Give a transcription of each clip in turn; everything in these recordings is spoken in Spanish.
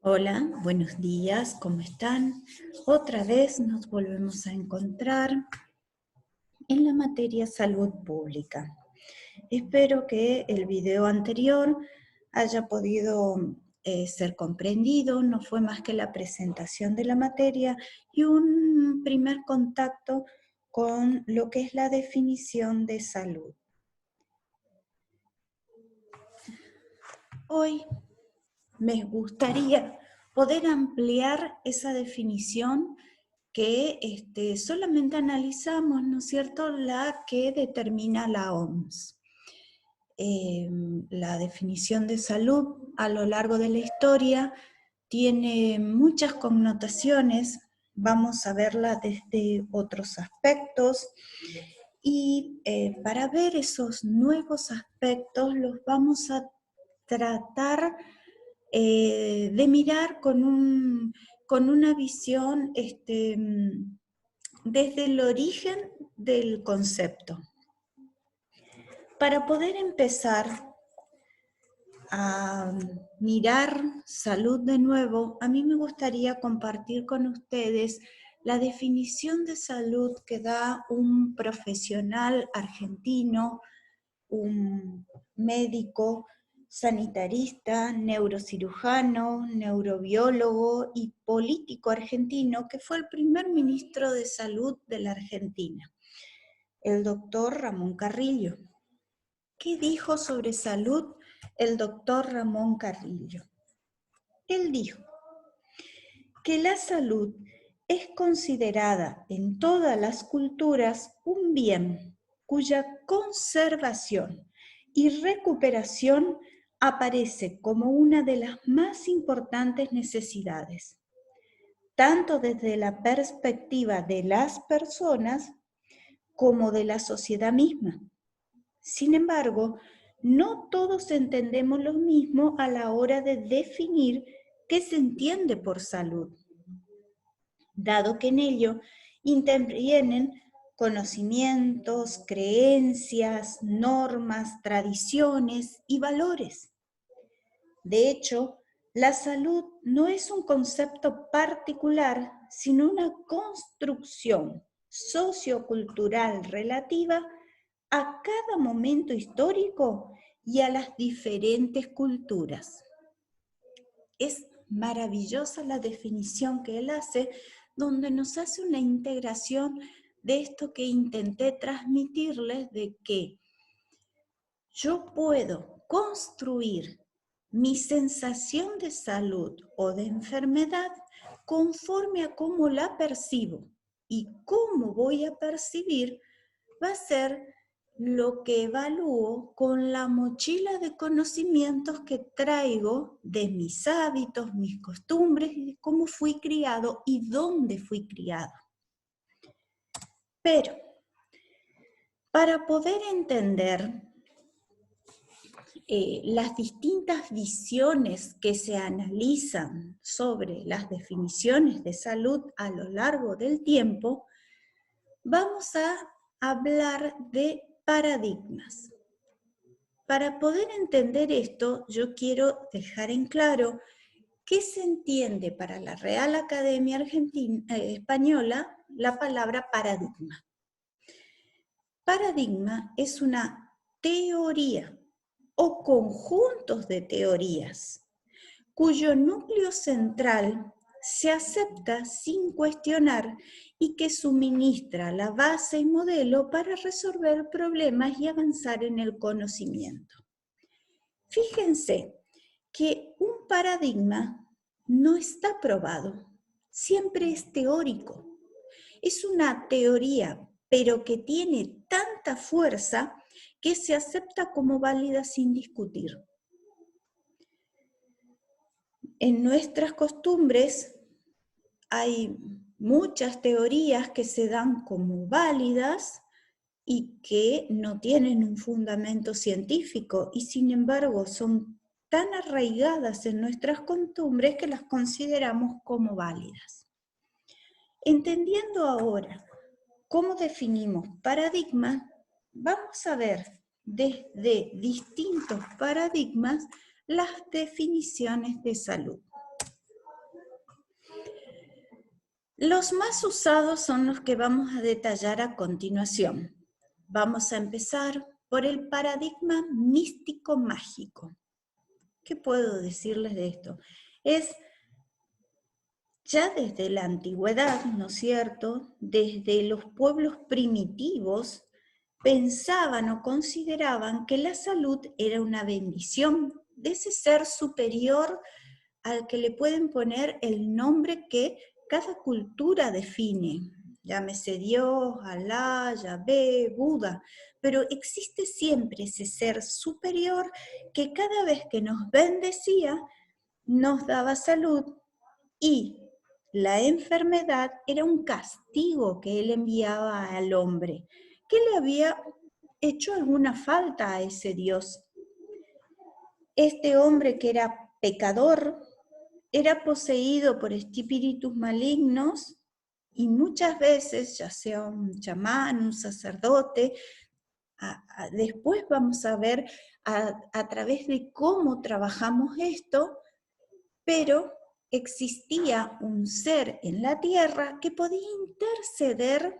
Hola, buenos días, ¿cómo están? Otra vez nos volvemos a encontrar en la materia salud pública. Espero que el video anterior haya podido ser comprendido, no fue más que la presentación de la materia y un primer contacto con lo que es la definición de salud. Hoy me gustaría poder ampliar esa definición que solamente analizamos, ¿no es cierto?, la que determina la OMS. La definición de salud a lo largo de la historia tiene muchas connotaciones, vamos a verla desde otros aspectos, y para ver esos nuevos aspectos los vamos a tratar de mirar con una visión desde el origen del concepto. Para poder empezar a mirar salud de nuevo, a mí me gustaría compartir con ustedes la definición de salud que da un profesional argentino, un médico sanitarista, neurocirujano, neurobiólogo y político argentino que fue el primer ministro de Salud de la Argentina, el doctor Ramón Carrillo. ¿Qué dijo sobre salud el doctor Ramón Carrillo? Él dijo que la salud es considerada en todas las culturas un bien cuya conservación y recuperación aparece como una de las más importantes necesidades, tanto desde la perspectiva de las personas como de la sociedad misma. Sin embargo, no todos entendemos lo mismo a la hora de definir qué se entiende por salud, dado que en ello intervienen conocimientos, creencias, normas, tradiciones y valores. De hecho, la salud no es un concepto particular, sino una construcción sociocultural relativa a cada momento histórico y a las diferentes culturas. Es maravillosa la definición que él hace, donde nos hace una integración de esto que intenté transmitirles, de que yo puedo construir mi sensación de salud o de enfermedad conforme a cómo la percibo, y cómo voy a percibir va a ser lo que evalúo con la mochila de conocimientos que traigo de mis hábitos, mis costumbres, y de cómo fui criado y dónde fui criado. Pero para poder entender las distintas visiones que se analizan sobre las definiciones de salud a lo largo del tiempo, vamos a hablar de paradigmas. Para poder entender esto, yo quiero dejar en claro qué se entiende para la Real Academia Española la palabra paradigma. Paradigma es una teoría o conjuntos de teorías cuyo núcleo central se acepta sin cuestionar y que suministra la base y modelo para resolver problemas y avanzar en el conocimiento. Fíjense que un paradigma no está probado, siempre es teórico. Es una teoría, pero que tiene tanta fuerza que se acepta como válida sin discutir. En nuestras costumbres hay muchas teorías que se dan como válidas y que no tienen un fundamento científico, y sin embargo son tan arraigadas en nuestras costumbres que las consideramos como válidas. Entendiendo ahora cómo definimos paradigmas, vamos a ver desde distintos paradigmas las definiciones de salud. Los más usados son los que vamos a detallar a continuación. Vamos a empezar por el paradigma místico-mágico. ¿Qué puedo decirles de esto? Es ya desde la antigüedad, ¿no es cierto? Desde los pueblos primitivos, pensaban o consideraban que la salud era una bendición de ese ser superior al que le pueden poner el nombre que cada cultura define. Llámese Dios, Alá, Yahvé, Buda, pero existe siempre ese ser superior que cada vez que nos bendecía, nos daba salud y la enfermedad era un castigo que él enviaba al hombre, que le había hecho alguna falta a ese Dios. Este hombre que era pecador, era poseído por espíritus malignos y muchas veces, ya sea un chamán, un sacerdote, después vamos a ver a través de cómo trabajamos esto, pero existía un ser en la tierra que podía interceder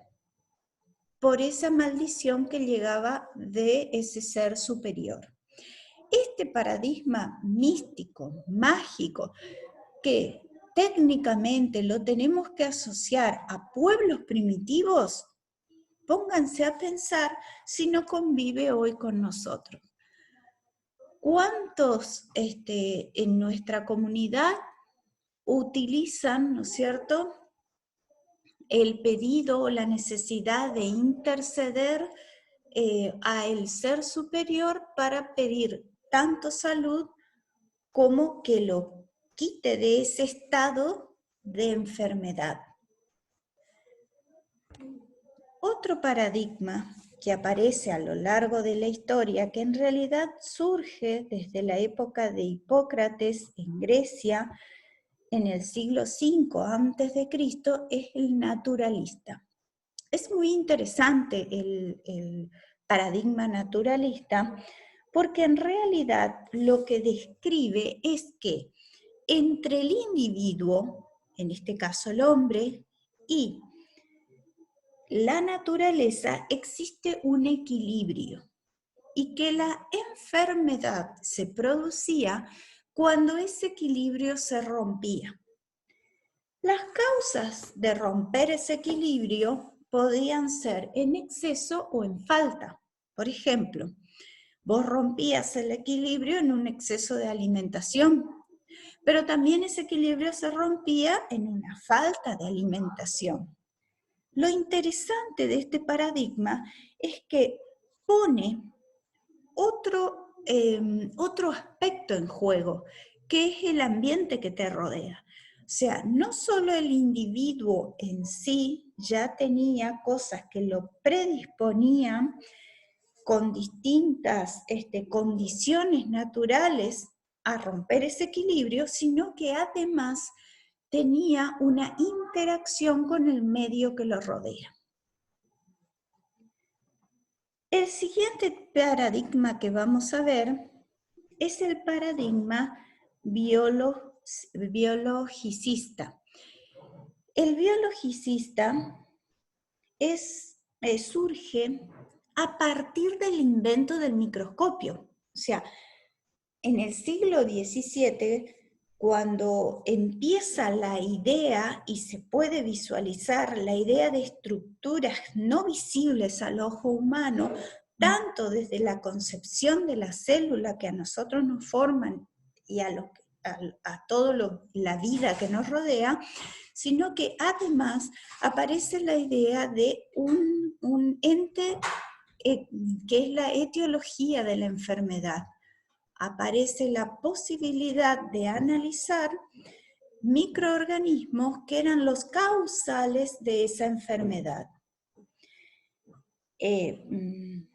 por esa maldición que llegaba de ese ser superior. Este paradigma místico, mágico, que técnicamente lo tenemos que asociar a pueblos primitivos, pónganse a pensar si no convive hoy con nosotros. ¿Cuántos en nuestra comunidad utilizan, ¿no es cierto?, el pedido o la necesidad de interceder a el ser superior para pedir tanto salud como que lo quite de ese estado de enfermedad? Otro paradigma que aparece a lo largo de la historia, que en realidad surge desde la época de Hipócrates en Grecia, en el siglo V a.C., es el naturalista. Es muy interesante el paradigma naturalista porque en realidad lo que describe es que entre el individuo, en este caso el hombre, y la naturaleza existe un equilibrio y que la enfermedad se producía cuando ese equilibrio se rompía. Las causas de romper ese equilibrio podían ser en exceso o en falta. Por ejemplo, vos rompías el equilibrio en un exceso de alimentación, pero también ese equilibrio se rompía en una falta de alimentación. Lo interesante de este paradigma es que pone otro aspecto en juego, que es el ambiente que te rodea. O sea, no solo el individuo en sí ya tenía cosas que lo predisponían con distintas condiciones naturales a romper ese equilibrio, sino que además tenía una interacción con el medio que lo rodea. El siguiente paradigma que vamos a ver es el paradigma biologicista. El biologicista surge a partir del invento del microscopio. O sea, en el siglo XVII, cuando empieza la idea y se puede visualizar la idea de estructuras no visibles al ojo humano, tanto desde la concepción de la célula que a nosotros nos forman y a toda la vida que nos rodea, sino que además aparece la idea de un ente que es la etiología de la enfermedad. Aparece la posibilidad de analizar microorganismos que eran los causales de esa enfermedad. En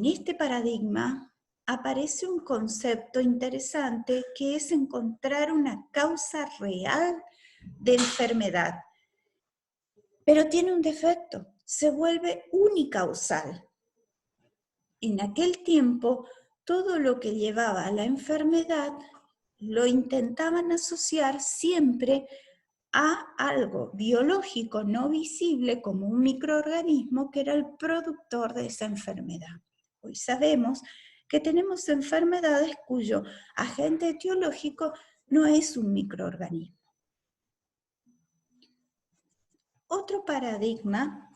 este paradigma aparece un concepto interesante que es encontrar una causa real de enfermedad, pero tiene un defecto, se vuelve unicausal. En aquel tiempo, todo lo que llevaba a la enfermedad lo intentaban asociar siempre a algo biológico no visible como un microorganismo que era el productor de esa enfermedad. Hoy sabemos que tenemos enfermedades cuyo agente etiológico no es un microorganismo. Otro paradigma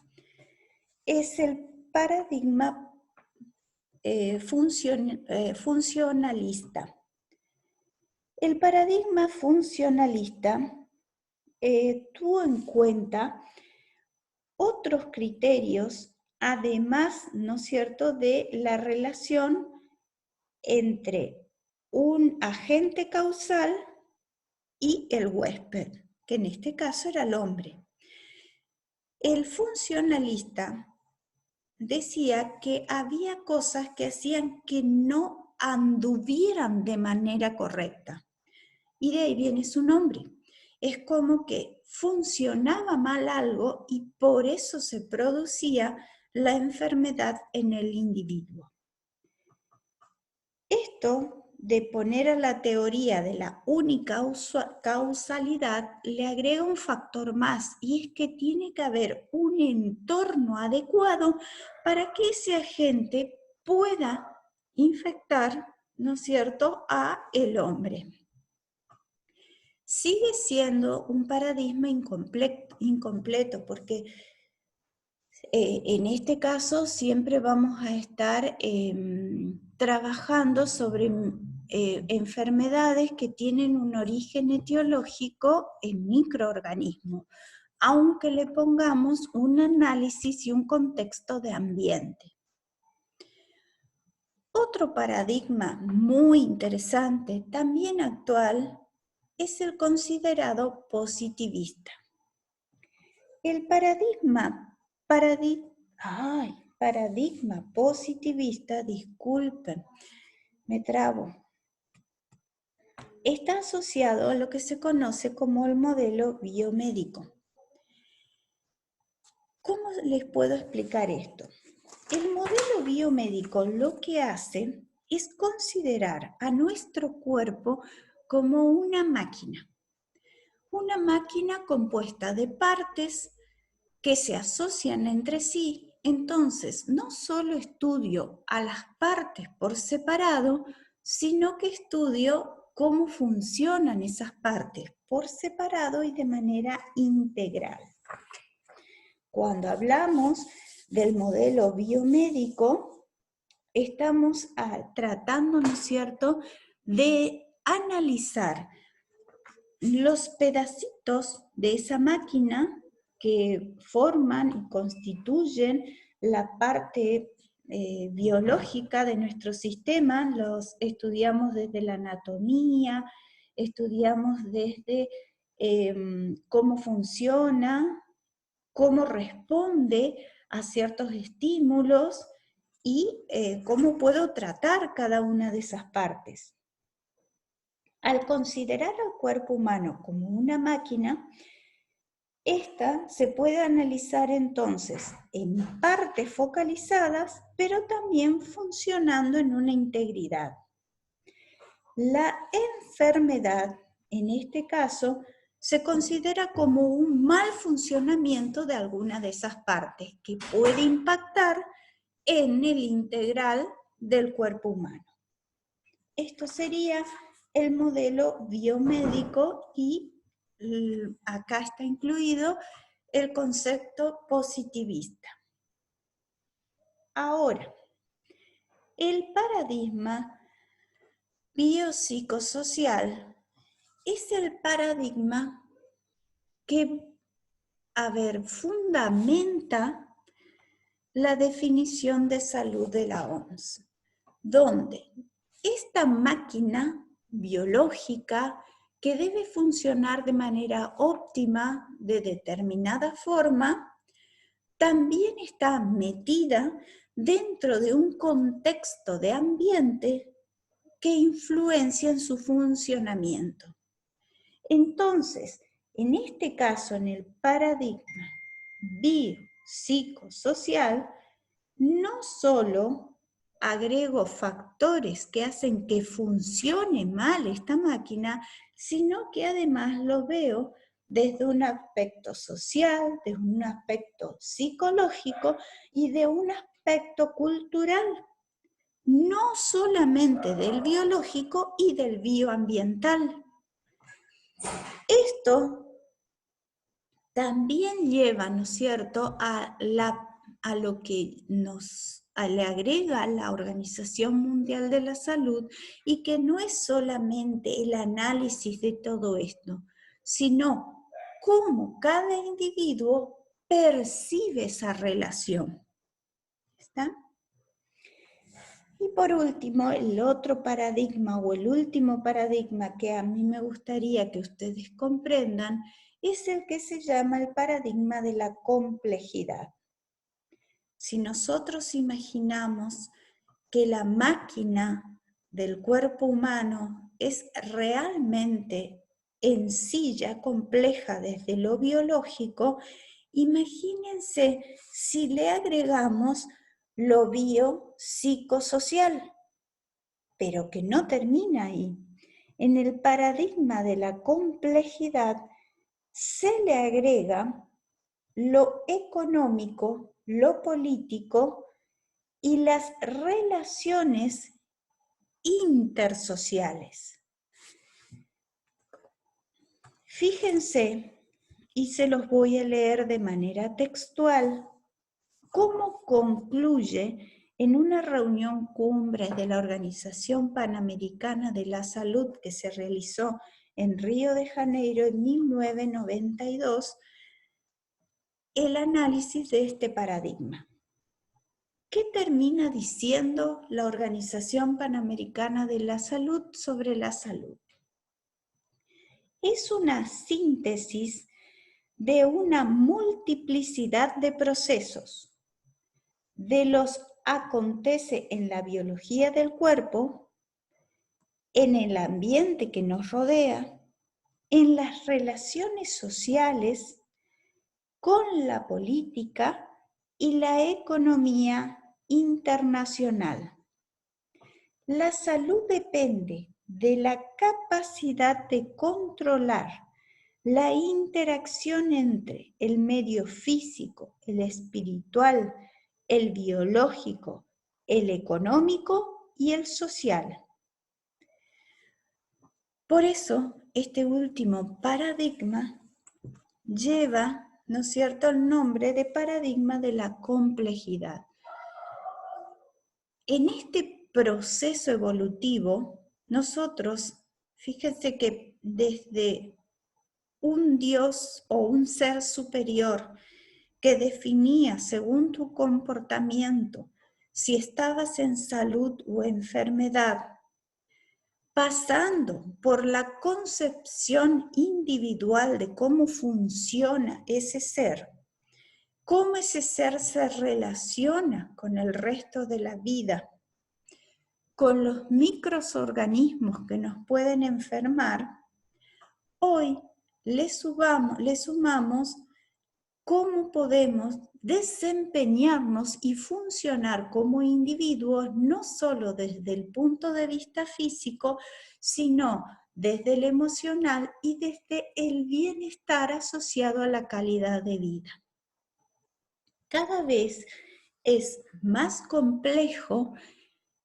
es el paradigma funcionalista. El paradigma funcionalista tuvo en cuenta otros criterios, además, ¿no es cierto?, de la relación entre un agente causal y el huésped, que en este caso era el hombre. El funcionalista decía que había cosas que hacían que no anduvieran de manera correcta. Y de ahí viene su nombre. Es como que funcionaba mal algo y por eso se producía la enfermedad en el individuo. Esto de poner a la teoría de la única causalidad le agrega un factor más, y es que tiene que haber un entorno adecuado para que ese agente pueda infectar, ¿no es cierto?, a el hombre. Sigue siendo un paradigma incompleto porque en este caso siempre vamos a estar trabajando sobre enfermedades que tienen un origen etiológico en microorganismos, aunque le pongamos un análisis y un contexto de ambiente. Otro paradigma muy interesante, también actual, es el considerado positivista. El paradigma positivista, disculpen, me trabo, está asociado a lo que se conoce como el modelo biomédico. ¿Cómo les puedo explicar esto? El modelo biomédico lo que hace es considerar a nuestro cuerpo como una máquina compuesta de partes que se asocian entre sí. Entonces, no solo estudio a las partes por separado, sino que estudio cómo funcionan esas partes por separado y de manera integral. Cuando hablamos del modelo biomédico, estamos tratando, ¿no es cierto?, de analizar los pedacitos de esa máquina que forman y constituyen la parte biológica de nuestro sistema. Los estudiamos desde la anatomía, estudiamos desde cómo funciona, cómo responde a ciertos estímulos y cómo puedo tratar cada una de esas partes. Al considerar al cuerpo humano como una máquina, esta se puede analizar entonces en partes focalizadas, pero también funcionando en una integridad. La enfermedad, en este caso, se considera como un mal funcionamiento de alguna de esas partes que puede impactar en el integral del cuerpo humano. Esto sería el modelo biomédico y acá está incluido el concepto positivista. Ahora, el paradigma biopsicosocial es el paradigma que, fundamenta la definición de salud de la OMS, donde esta máquina biológica que debe funcionar de manera óptima, de determinada forma, también está metida dentro de un contexto de ambiente que influencia en su funcionamiento. Entonces, en este caso, en el paradigma biopsicosocial, no solo agrego factores que hacen que funcione mal esta máquina, sino que además lo veo desde un aspecto social, desde un aspecto psicológico y de un aspecto cultural, no solamente del biológico y del bioambiental. Esto también lleva, ¿no es cierto?, a lo que le agrega la Organización Mundial de la Salud, y que no es solamente el análisis de todo esto, sino cómo cada individuo percibe esa relación. ¿Está? Y por último, el otro paradigma o el último paradigma que a mí me gustaría que ustedes comprendan es el que se llama el paradigma de la complejidad. Si nosotros imaginamos que la máquina del cuerpo humano es realmente en sí ya compleja desde lo biológico, imagínense si le agregamos lo biopsicosocial, pero que no termina ahí. En el paradigma de la complejidad se le agrega lo económico, lo político y las relaciones intersociales. Fíjense, y se los voy a leer de manera textual, cómo concluye en una reunión cumbre de la Organización Panamericana de la Salud que se realizó en Río de Janeiro en 1992, el análisis de este paradigma. ¿Qué termina diciendo la Organización Panamericana de la Salud sobre la salud? Es una síntesis de una multiplicidad de procesos, de los acontece en la biología del cuerpo, en el ambiente que nos rodea, en las relaciones sociales, con la política y la economía internacional. La salud depende de la capacidad de controlar la interacción entre el medio físico, el espiritual, el biológico, el económico y el social. Por eso, este último paradigma lleva, ¿no es cierto?, el nombre de paradigma de la complejidad. En este proceso evolutivo, nosotros, fíjense que desde un Dios o un ser superior que definía según tu comportamiento si estabas en salud o enfermedad, pasando por la concepción individual de cómo funciona ese ser, cómo ese ser se relaciona con el resto de la vida, con los microorganismos que nos pueden enfermar, hoy le sumamos cómo podemos desempeñarnos y funcionar como individuos, no solo desde el punto de vista físico, sino desde el emocional y desde el bienestar asociado a la calidad de vida. Cada vez es más complejo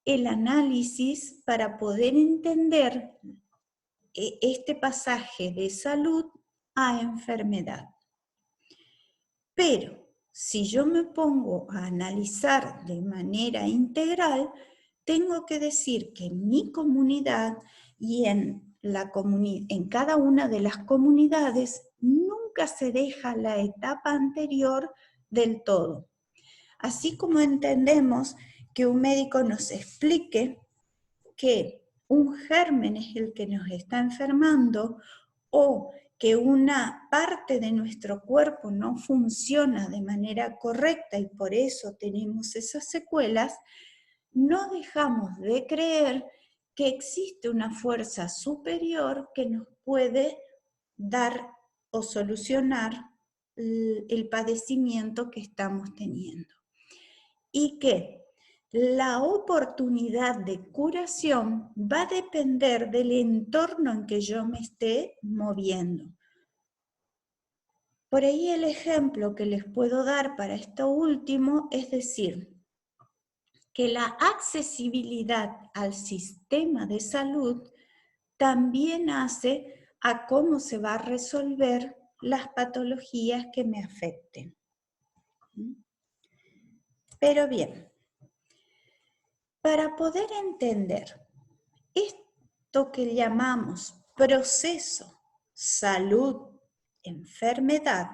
el análisis para poder entender este pasaje de salud a enfermedad. Pero si yo me pongo a analizar de manera integral, tengo que decir que en mi comunidad y en cada una de las comunidades nunca se deja la etapa anterior del todo. Así como entendemos que un médico nos explique que un germen es el que nos está enfermando, o que una parte de nuestro cuerpo no funciona de manera correcta y por eso tenemos esas secuelas, no dejamos de creer que existe una fuerza superior que nos puede dar o solucionar el padecimiento que estamos teniendo. Y que la oportunidad de curación va a depender del entorno en que yo me esté moviendo. Por ahí el ejemplo que les puedo dar para esto último es decir, que la accesibilidad al sistema de salud también hace a cómo se va a resolver las patologías que me afecten. Pero bien, para poder entender esto que llamamos proceso, salud, enfermedad,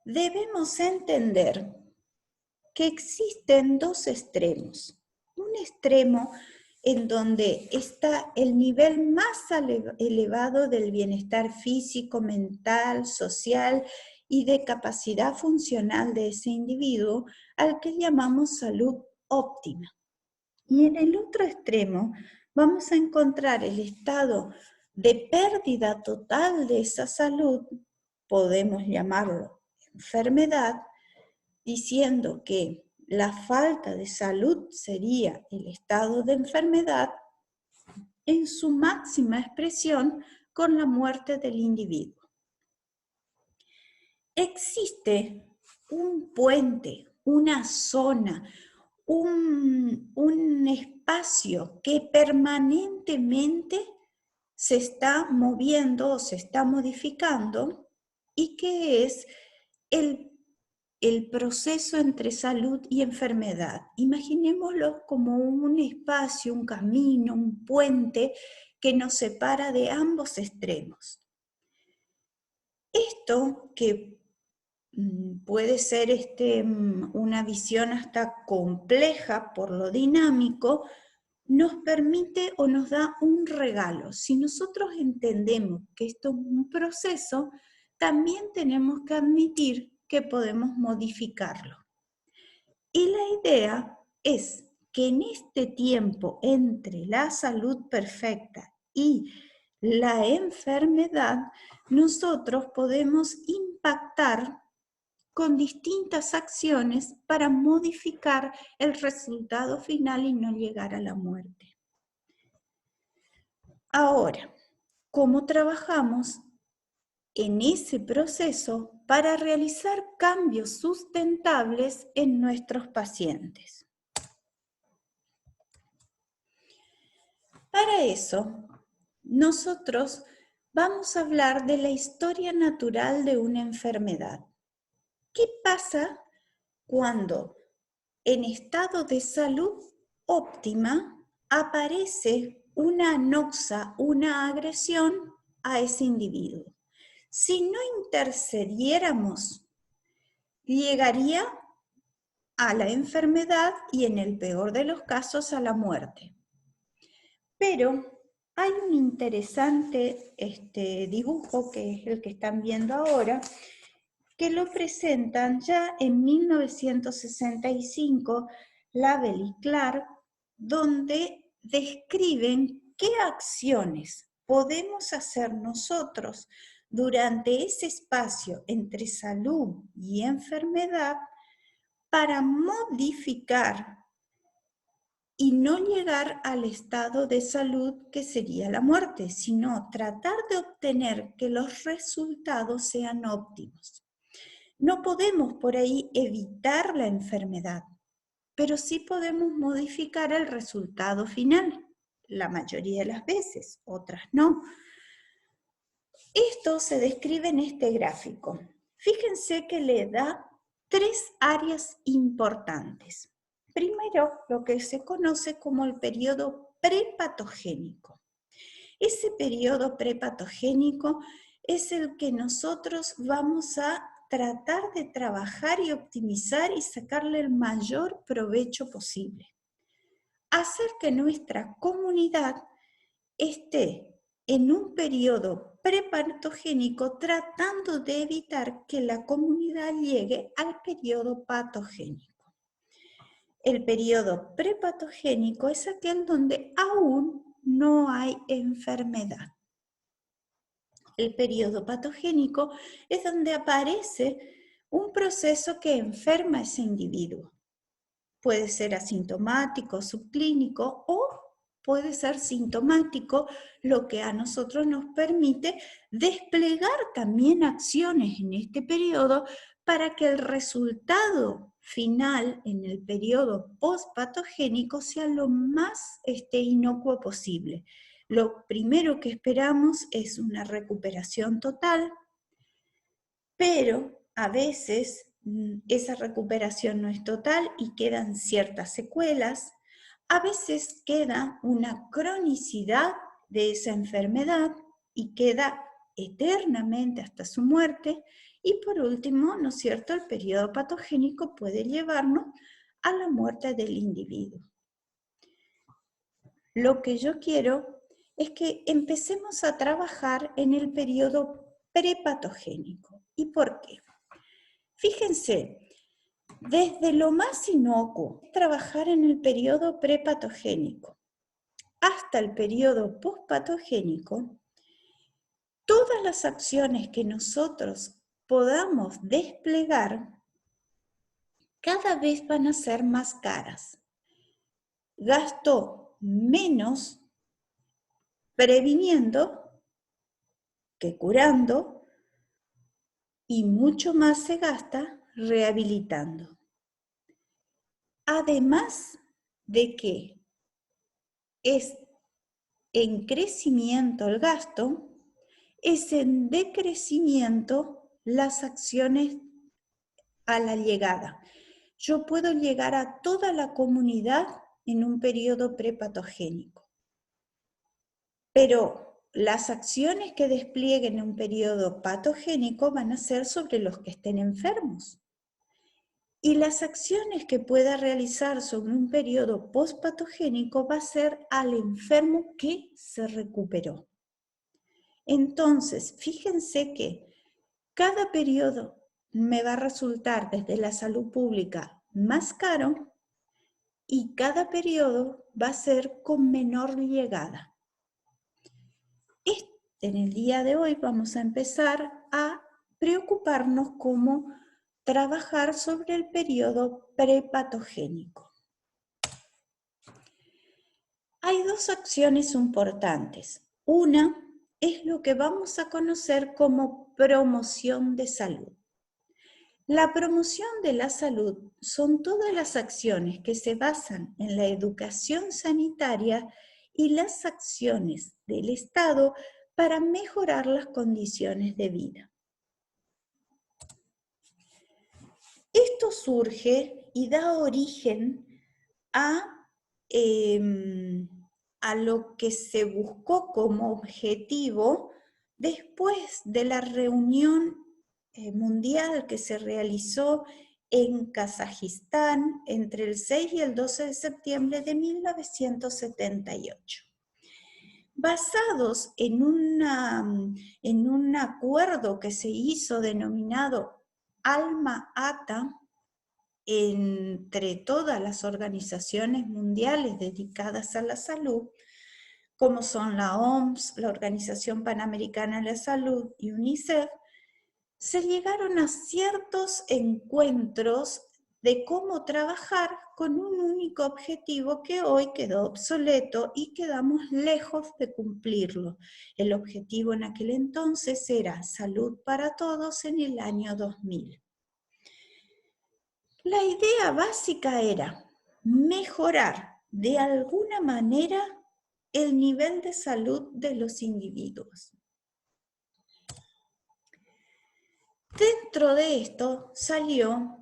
debemos entender que existen dos extremos. Un extremo en donde está el nivel más elevado del bienestar físico, mental, social y de capacidad funcional de ese individuo, al que llamamos salud óptima. Y en el otro extremo vamos a encontrar el estado de pérdida total de esa salud, podemos llamarlo enfermedad, diciendo que la falta de salud sería el estado de enfermedad en su máxima expresión con la muerte del individuo. Existe un puente, una zona, un espacio que permanentemente se está moviendo o se está modificando y que es el proceso entre salud y enfermedad. Imaginémoslo como un espacio, un camino, un puente que nos separa de ambos extremos. Esto que puede ser una visión hasta compleja por lo dinámico, nos permite o nos da un regalo. Si nosotros entendemos que esto es un proceso, también tenemos que admitir que podemos modificarlo. Y la idea es que en este tiempo entre la salud perfecta y la enfermedad, nosotros podemos impactar con distintas acciones para modificar el resultado final y no llegar a la muerte. Ahora, ¿cómo trabajamos en ese proceso para realizar cambios sustentables en nuestros pacientes? Para eso, nosotros vamos a hablar de la historia natural de una enfermedad. ¿Qué pasa cuando en estado de salud óptima aparece una anoxa, una agresión a ese individuo? Si no intercediéramos, llegaría a la enfermedad y en el peor de los casos a la muerte. Pero hay un interesante dibujo, que es el que están viendo ahora, que lo presentan ya en 1965, Label y Clark, donde describen qué acciones podemos hacer nosotros durante ese espacio entre salud y enfermedad para modificar y no llegar al estado de salud que sería la muerte, sino tratar de obtener que los resultados sean óptimos. No podemos por ahí evitar la enfermedad, pero sí podemos modificar el resultado final, la mayoría de las veces, otras no. Esto se describe en este gráfico. Fíjense que le da 3 áreas importantes. Primero, lo que se conoce como el periodo prepatogénico. Ese periodo prepatogénico es el que nosotros vamos a tratar de trabajar y optimizar y sacarle el mayor provecho posible. Hacer que nuestra comunidad esté en un periodo prepatogénico tratando de evitar que la comunidad llegue al periodo patogénico. El periodo prepatogénico es aquel donde aún no hay enfermedad. El periodo patogénico es donde aparece un proceso que enferma a ese individuo. Puede ser asintomático, subclínico o puede ser sintomático, lo que a nosotros nos permite desplegar también acciones en este periodo para que el resultado final en el periodo postpatogénico sea lo más inocuo posible. Lo primero que esperamos es una recuperación total, pero a veces esa recuperación no es total y quedan ciertas secuelas. A veces queda una cronicidad de esa enfermedad y queda eternamente hasta su muerte. Y por último, ¿no es cierto?, el periodo patogénico puede llevarnos a la muerte del individuo. Lo que yo quiero es que empecemos a trabajar en el periodo prepatogénico. ¿Y por qué? Fíjense, desde lo más inocuo, trabajar en el periodo prepatogénico, hasta el periodo postpatogénico, todas las acciones que nosotros podamos desplegar cada vez van a ser más caras. Gasto menos previniendo que curando y mucho más se gasta rehabilitando. Además de que es en crecimiento el gasto, es en decrecimiento las acciones a la llegada. Yo puedo llegar a toda la comunidad en un periodo prepatogénico, pero las acciones que desplieguen en un periodo patogénico van a ser sobre los que estén enfermos. Y las acciones que pueda realizar sobre un periodo postpatogénico va a ser al enfermo que se recuperó. Entonces, fíjense que cada periodo me va a resultar desde la salud pública más caro y cada periodo va a ser con menor llegada. En el día de hoy vamos a empezar a preocuparnos cómo trabajar sobre el periodo prepatogénico. Hay dos acciones importantes. Una es lo que vamos a conocer como promoción de salud. La promoción de la salud son todas las acciones que se basan en la educación sanitaria y las acciones del Estado para mejorar las condiciones de vida. Esto surge y da origen a lo que se buscó como objetivo después de la reunión mundial que se realizó en Kazajistán entre el 6 y el 12 de septiembre de 1978. Basados en un acuerdo que se hizo denominado Alma-Ata, entre todas las organizaciones mundiales dedicadas a la salud, como son la OMS, la Organización Panamericana de la Salud y UNICEF, se llegaron a ciertos encuentros de cómo trabajar con un único objetivo que hoy quedó obsoleto y quedamos lejos de cumplirlo. El objetivo en aquel entonces era salud para todos en el año 2000. La idea básica era mejorar de alguna manera el nivel de salud de los individuos. Dentro de esto salió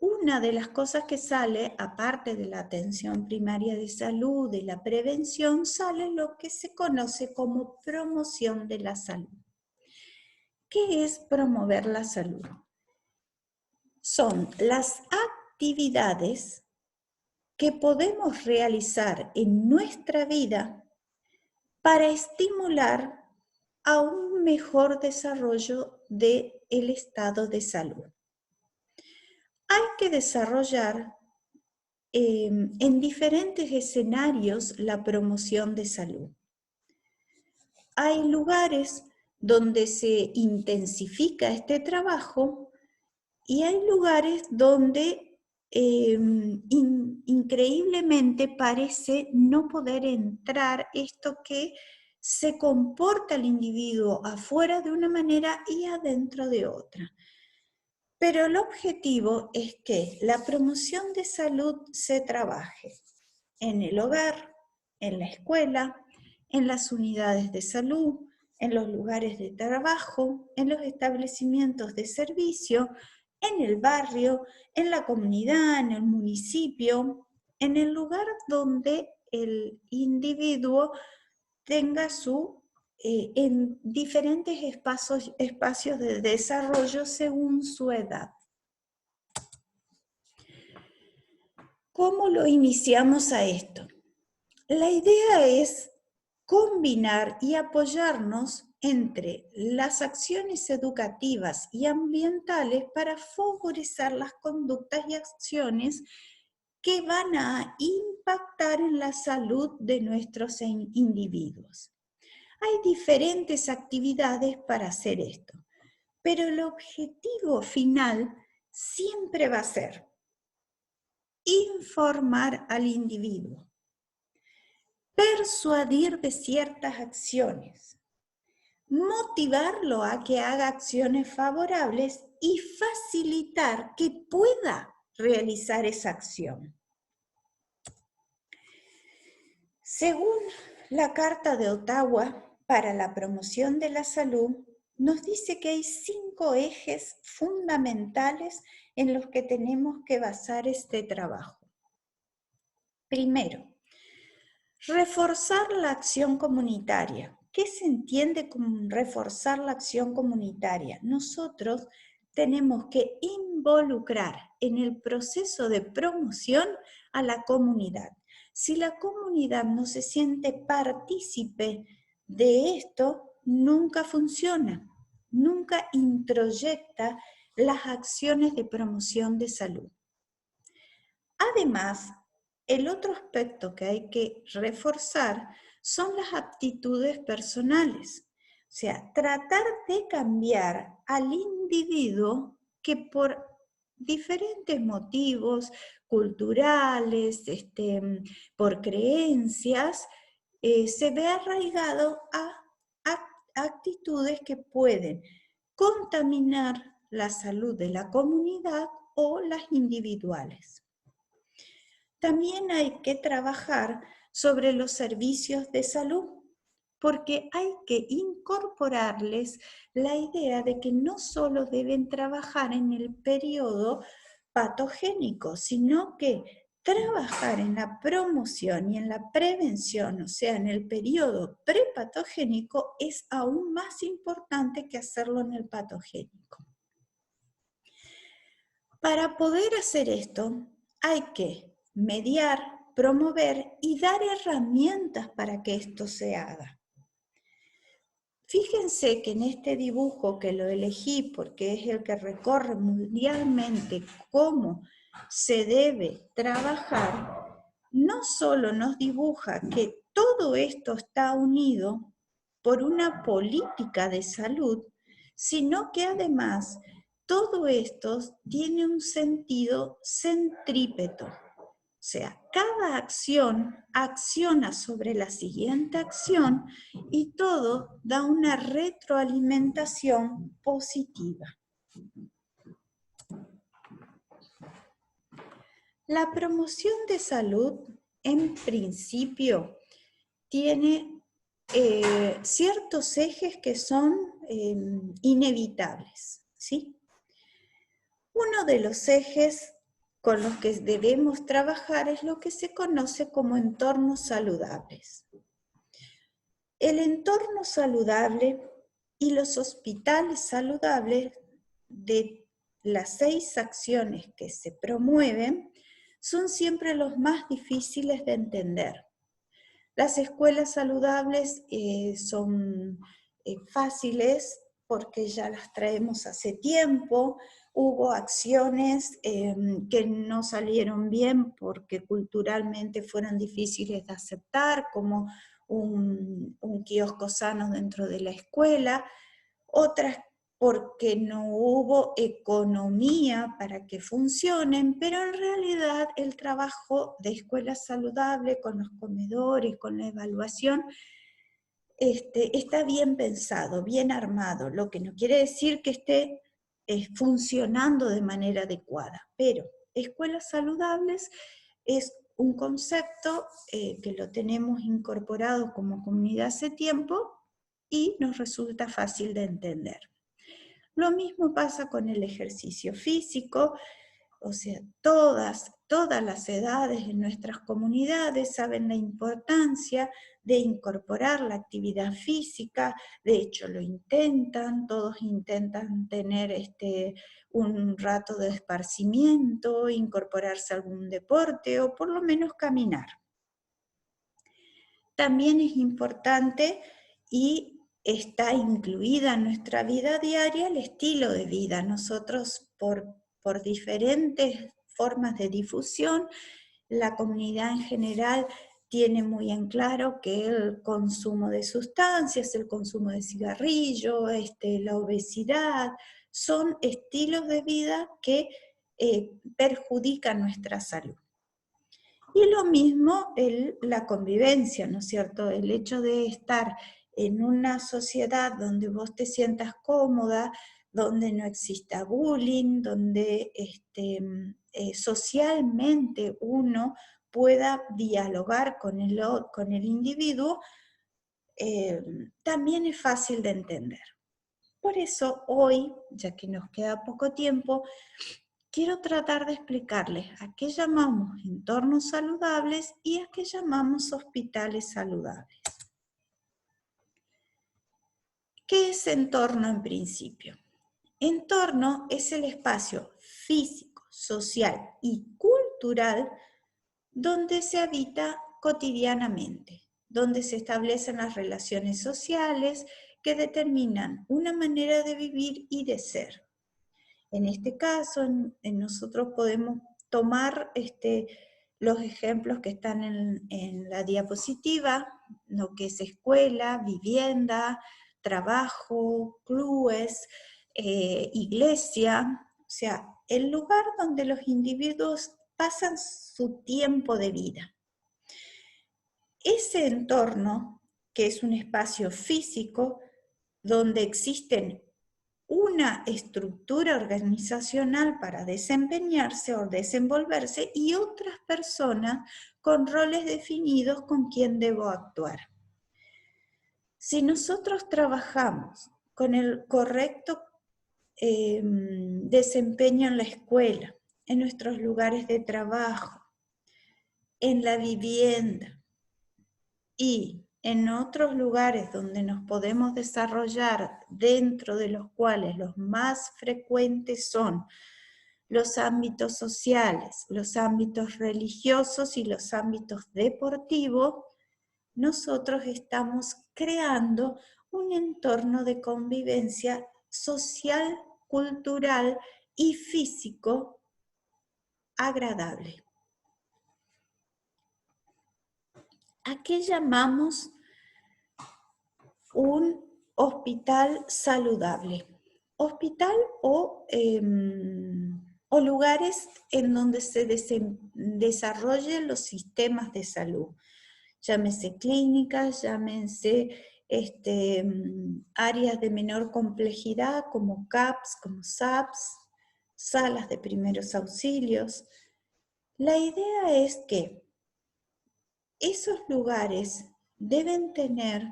una de las cosas que sale, aparte de la atención primaria de salud, de la prevención, sale lo que se conoce como promoción de la salud. ¿Qué es promover la salud? Son las actividades que podemos realizar en nuestra vida para estimular a un mejor desarrollo del estado de salud. Hay que desarrollar en diferentes escenarios la promoción de salud. Hay lugares donde se intensifica este trabajo y hay lugares donde increíblemente parece no poder entrar esto que se comporta el individuo afuera de una manera y adentro de otra. Pero el objetivo es que la promoción de salud se trabaje en el hogar, en la escuela, en las unidades de salud, en los lugares de trabajo, en los establecimientos de servicio, en el barrio, en la comunidad, en el municipio, en el lugar donde el individuo tenga en diferentes espacios de desarrollo según su edad. ¿Cómo lo iniciamos a esto? La idea es combinar y apoyarnos entre las acciones educativas y ambientales para favorecer las conductas y acciones que van a impactar en la salud de nuestros individuos. Hay diferentes actividades para hacer esto, pero el objetivo final siempre va a ser informar al individuo, persuadir de ciertas acciones, motivarlo a que haga acciones favorables y facilitar que pueda realizar esa acción. Según la Carta de Ottawa para la promoción de la salud, nos dice que hay 5 ejes fundamentales en los que tenemos que basar este trabajo. Primero, reforzar la acción comunitaria. ¿Qué se entiende como reforzar la acción comunitaria? Nosotros tenemos que involucrar en el proceso de promoción a la comunidad. Si la comunidad no se siente partícipe de esto, nunca funciona, nunca introyecta las acciones de promoción de salud. Además, el otro aspecto que hay que reforzar son las aptitudes personales. O sea, tratar de cambiar al individuo que por diferentes motivos culturales, por creencias, se ve arraigado a actitudes que pueden contaminar la salud de la comunidad o las individuales. También hay que trabajar sobre los servicios de salud, porque hay que incorporarles la idea de que no solo deben trabajar en el periodo patogénico, sino que trabajar en la promoción y en la prevención, o sea, en el periodo prepatogénico, es aún más importante que hacerlo en el patogénico. Para poder hacer esto, hay que mediar, promover y dar herramientas para que esto se haga. Fíjense que en este dibujo, que lo elegí porque es el que recorre mundialmente cómo se debe trabajar, no solo nos dibuja que todo esto está unido por una política de salud, sino que además todo esto tiene un sentido centrípeto. O sea, cada acción acciona sobre la siguiente acción y todo da una retroalimentación positiva. La promoción de salud, en principio, tiene ciertos ejes que son inevitables, ¿sí? Uno de los ejes con los que debemos trabajar es lo que se conoce como entornos saludables. El entorno saludable y los hospitales saludables, de las 6 acciones que se promueven, son siempre los más difíciles de entender. Las escuelas saludables son fáciles porque ya las traemos hace tiempo. Hubo acciones que no salieron bien porque culturalmente fueron difíciles de aceptar, como un kiosco sano dentro de la escuela. Otras porque no hubo economía para que funcionen, pero en realidad el trabajo de escuela saludable con los comedores, con la evaluación, está bien pensado, bien armado, lo que no quiere decir que esté funcionando de manera adecuada, pero escuelas saludables es un concepto que lo tenemos incorporado como comunidad hace tiempo y nos resulta fácil de entender. Lo mismo pasa con el ejercicio físico, o sea, todas las edades en nuestras comunidades saben la importancia de incorporar la actividad física, de hecho lo intentan, todos intentan tener un rato de esparcimiento, incorporarse a algún deporte o por lo menos caminar. También es importante y está incluida en nuestra vida diaria el estilo de vida. Nosotros por diferentes formas de difusión, la comunidad en general tiene muy en claro que el consumo de sustancias, el consumo de cigarrillo, la obesidad, son estilos de vida que perjudican nuestra salud. Y lo mismo la convivencia, ¿no es cierto? El hecho de estar en una sociedad donde vos te sientas cómoda, donde no exista bullying, donde socialmente uno pueda dialogar con el individuo, también es fácil de entender. Por eso hoy, ya que nos queda poco tiempo, quiero tratar de explicarles a qué llamamos entornos saludables y a qué llamamos hospitales saludables. ¿Qué es entorno en principio? Entorno es el espacio físico, social y cultural donde se habita cotidianamente, donde se establecen las relaciones sociales que determinan una manera de vivir y de ser. En este caso, nosotros podemos tomar los ejemplos que están en la diapositiva, lo que es escuela, vivienda, trabajo, clubes, iglesia, o sea, el lugar donde los individuos pasan su tiempo de vida. Ese entorno, que es un espacio físico, donde existen una estructura organizacional para desempeñarse o desenvolverse y otras personas con roles definidos con quien debo actuar. Si nosotros trabajamos con el correcto desempeño en la escuela, en nuestros lugares de trabajo, en la vivienda y en otros lugares donde nos podemos desarrollar, dentro de los cuales los más frecuentes son los ámbitos sociales, los ámbitos religiosos y los ámbitos deportivos, nosotros estamos creando un entorno de convivencia social, cultural y físico agradable. ¿A qué llamamos un hospital saludable? Hospital o lugares en donde se desarrollen los sistemas de salud. Llámese clínicas, llámense áreas de menor complejidad como CAPS, como SAPS, salas de primeros auxilios. La idea es que esos lugares deben tener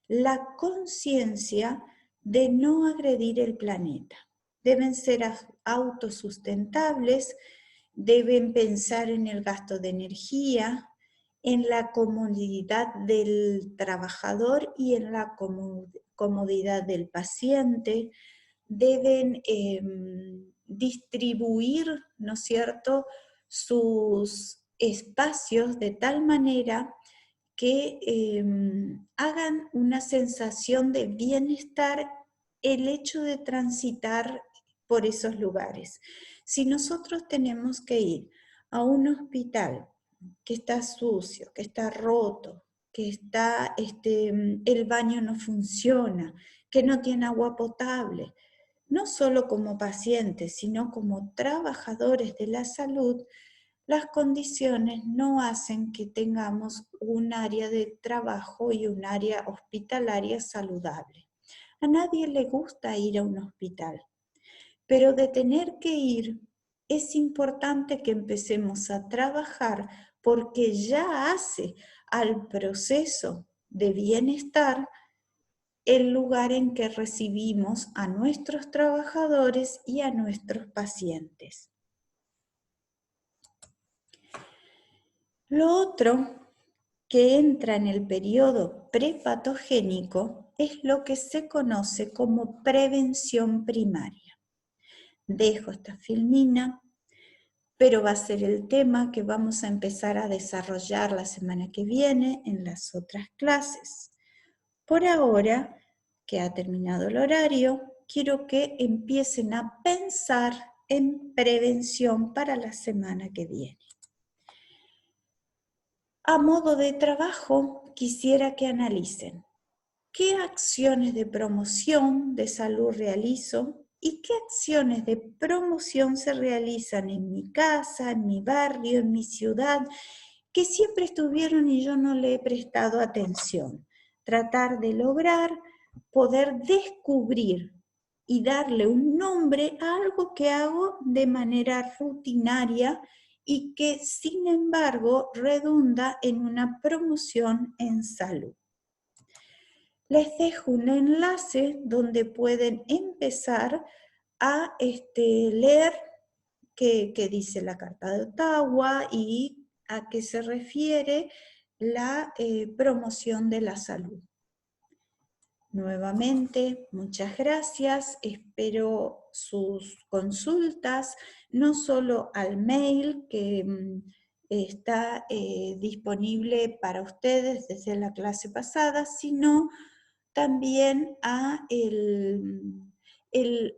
la conciencia de no agredir el planeta. Deben ser autosustentables, deben pensar en el gasto de energía, en la comodidad del trabajador y en la comodidad del paciente. Deben distribuir, ¿no es cierto?, sus espacios de tal manera que hagan una sensación de bienestar el hecho de transitar por esos lugares. Si nosotros tenemos que ir a un hospital que está sucio, que está roto, que está, el baño no funciona, que no tiene agua potable, no solo como pacientes, sino como trabajadores de la salud, las condiciones no hacen que tengamos un área de trabajo y un área hospitalaria saludable. A nadie le gusta ir a un hospital, pero de tener que ir, es importante que empecemos a trabajar porque ya hace al proceso de bienestar el lugar en que recibimos a nuestros trabajadores y a nuestros pacientes. Lo otro que entra en el periodo prepatogénico es lo que se conoce como prevención primaria. Dejo esta filmina, pero va a ser el tema que vamos a empezar a desarrollar la semana que viene en las otras clases. Por ahora, que ha terminado el horario, quiero que empiecen a pensar en prevención para la semana que viene. A modo de trabajo, quisiera que analicen qué acciones de promoción de salud realizo y qué acciones de promoción se realizan en mi casa, en mi barrio, en mi ciudad, que siempre estuvieron y yo no le he prestado atención. Tratar de lograr poder descubrir y darle un nombre a algo que hago de manera rutinaria y que, sin embargo, redunda en una promoción en salud. Les dejo un enlace donde pueden empezar a leer qué dice la Carta de Ottawa y a qué se refiere la promoción de la salud. Nuevamente, muchas gracias. Espero sus consultas, no solo al mail que está disponible para ustedes desde la clase pasada, sino también a el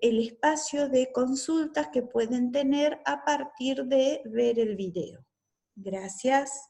espacio de consultas que pueden tener a partir de ver el video. Gracias.